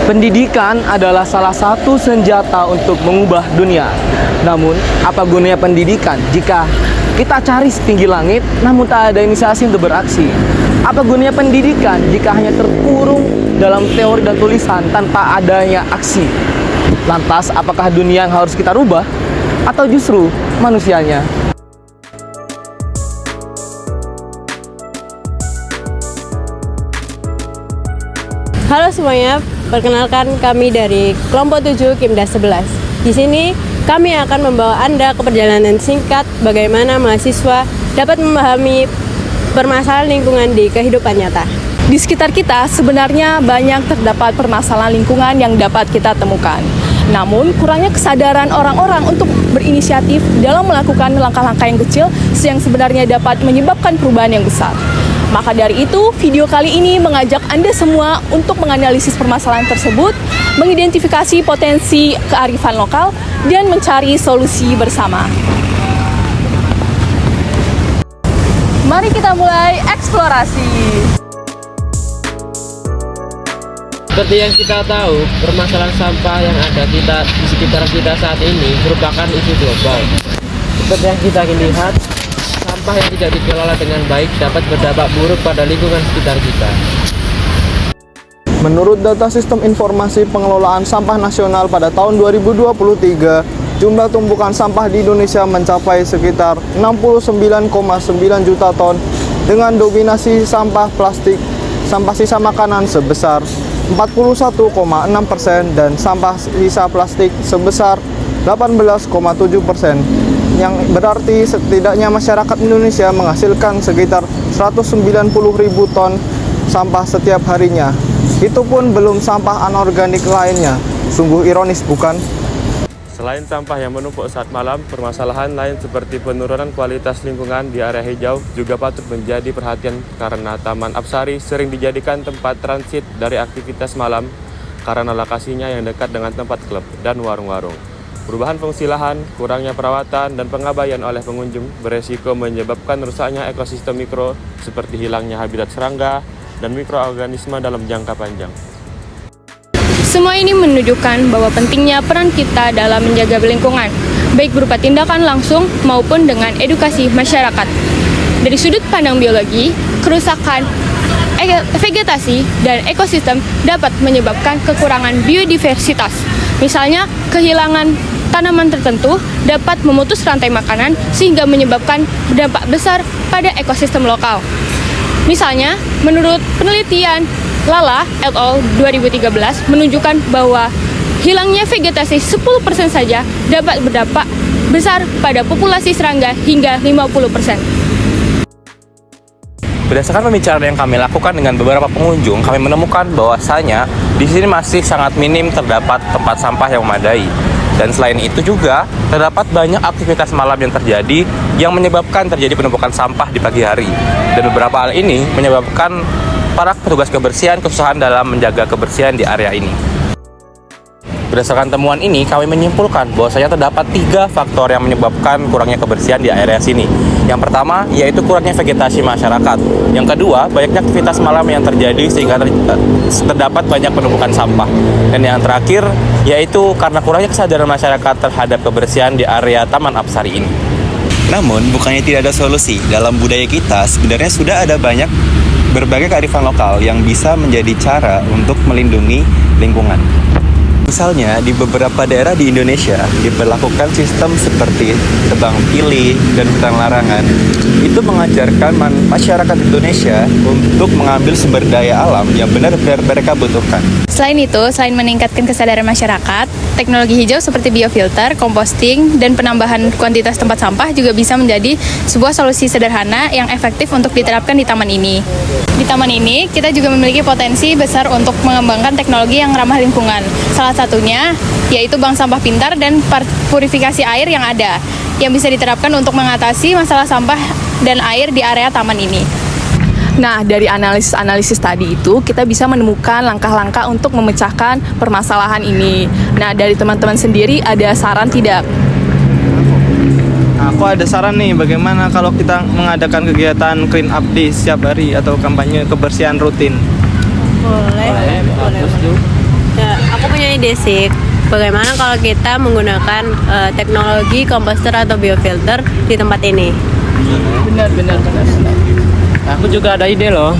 Pendidikan adalah salah satu senjata untuk mengubah dunia. Namun, apa gunanya pendidikan jika kita cari setinggi langit namun tak ada inisiasi untuk beraksi? Apa gunanya pendidikan jika hanya terkurung dalam teori dan tulisan tanpa adanya aksi? Lantas, apakah dunia yang harus kita rubah atau justru manusianya? Halo semuanya, perkenalkan kami dari kelompok 7 Kimdas 11. Di sini kami akan membawa Anda ke perjalanan singkat bagaimana mahasiswa dapat memahami permasalahan lingkungan di kehidupan nyata. Di sekitar kita sebenarnya banyak terdapat permasalahan lingkungan yang dapat kita temukan. Namun, kurangnya kesadaran orang-orang untuk berinisiatif dalam melakukan langkah-langkah yang kecil yang sebenarnya dapat menyebabkan perubahan yang besar. Maka dari itu, video kali ini mengajak Anda semua untuk menganalisis permasalahan tersebut, mengidentifikasi potensi kearifan lokal, dan mencari solusi bersama. Mari kita mulai eksplorasi. Seperti yang kita tahu, permasalahan sampah yang ada di sekitar kita saat ini merupakan isu global. Seperti yang kita lihat, sampah yang tidak dikelola dengan baik dapat berdampak buruk pada lingkungan sekitar kita. Menurut data Sistem Informasi Pengelolaan Sampah Nasional pada tahun 2023, jumlah tumpukan sampah di Indonesia mencapai sekitar 69,9 juta ton dengan dominasi sampah plastik, sampah sisa makanan sebesar 41,6% dan sampah sisa plastik sebesar 18,7%, yang berarti setidaknya masyarakat Indonesia menghasilkan sekitar 190.000 ton sampah setiap harinya. Itu pun belum sampah anorganik lainnya. Sungguh ironis, bukan? Selain sampah yang menumpuk saat malam, permasalahan lain seperti penurunan kualitas lingkungan di area hijau juga patut menjadi perhatian karena Taman Apsari sering dijadikan tempat transit dari aktivitas malam karena lokasinya yang dekat dengan tempat klub dan warung-warung. Perubahan fungsi lahan, kurangnya perawatan, dan pengabaian oleh pengunjung beresiko menyebabkan rusaknya ekosistem mikro seperti hilangnya habitat serangga dan mikroorganisme dalam jangka panjang. Semua ini menunjukkan bahwa pentingnya peran kita dalam menjaga lingkungan, baik berupa tindakan langsung maupun dengan edukasi masyarakat. Dari sudut pandang biologi, kerusakan vegetasi dan ekosistem dapat menyebabkan kekurangan biodiversitas. Misalnya, kehilangan tanaman tertentu dapat memutus rantai makanan sehingga menyebabkan berdampak besar pada ekosistem lokal. Misalnya, menurut penelitian Lala et al. 2013 menunjukkan bahwa hilangnya vegetasi 10% saja dapat berdampak besar pada populasi serangga hingga 50%. Berdasarkan pembicaraan yang kami lakukan dengan beberapa pengunjung, kami menemukan bahwasanya di sini masih sangat minim terdapat tempat sampah yang memadai. Dan selain itu juga terdapat banyak aktivitas malam yang terjadi yang menyebabkan terjadi penumpukan sampah di pagi hari. Dan beberapa hal ini menyebabkan para petugas kebersihan kesusahan dalam menjaga kebersihan di area ini. Berdasarkan temuan ini, kami menyimpulkan bahwasanya terdapat 3 faktor yang menyebabkan kurangnya kebersihan di area sini. Yang pertama, yaitu kurangnya vegetasi masyarakat. Yang kedua, banyaknya aktivitas malam yang terjadi sehingga terdapat banyak penumpukan sampah. Dan yang terakhir, yaitu karena kurangnya kesadaran masyarakat terhadap kebersihan di area Taman Apsari ini. Namun, bukannya tidak ada solusi. Dalam budaya kita, sebenarnya sudah ada berbagai kearifan lokal yang bisa menjadi cara untuk melindungi lingkungan. Misalnya, di beberapa daerah di Indonesia diberlakukan sistem seperti tebang pilih dan hutan larangan. Itu mengajarkan masyarakat Indonesia untuk mengambil sumber daya alam yang benar-benar mereka butuhkan. Selain itu, selain meningkatkan kesadaran masyarakat, teknologi hijau seperti biofilter, composting, dan penambahan kuantitas tempat sampah juga bisa menjadi sebuah solusi sederhana yang efektif untuk diterapkan di taman ini. Di taman ini, kita juga memiliki potensi besar untuk mengembangkan teknologi yang ramah lingkungan. Salah satunya yaitu bank sampah pintar dan purifikasi air yang ada, yang bisa diterapkan untuk mengatasi masalah sampah dan air di area taman ini. Nah, dari analisis tadi itu, kita bisa menemukan langkah-langkah untuk memecahkan permasalahan ini. Nah, dari teman-teman sendiri ada saran tidak? Aku ada saran nih, bagaimana kalau kita mengadakan kegiatan clean up di setiap hari atau kampanye kebersihan rutin? Boleh. Bagus tuh. Ya, Aku punya ide sih. Bagaimana kalau kita menggunakan teknologi komposter atau biofilter di tempat ini? Benar. Aku juga ada ide loh.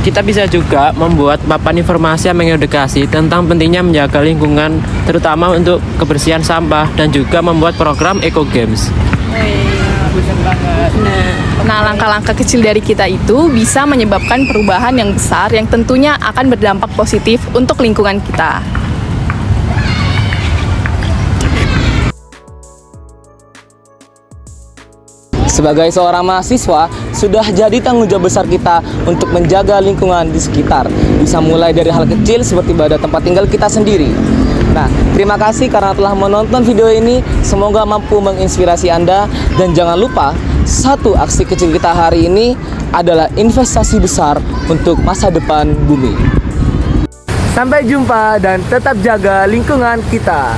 Kita bisa juga membuat papan informasi yang mengedukasi tentang pentingnya menjaga lingkungan, terutama untuk kebersihan sampah, dan juga membuat program Eco Games. Nah, langkah-langkah kecil dari kita itu bisa menyebabkan perubahan yang besar yang tentunya akan berdampak positif untuk lingkungan kita. Sebagai seorang mahasiswa, sudah jadi tanggung jawab besar kita untuk menjaga lingkungan di sekitar. Bisa mulai dari hal kecil seperti pada tempat tinggal kita sendiri. Nah, terima kasih karena telah menonton video ini. Semoga mampu menginspirasi Anda. Dan jangan lupa, satu aksi kecil kita hari ini adalah investasi besar untuk masa depan bumi. Sampai jumpa dan tetap jaga lingkungan kita.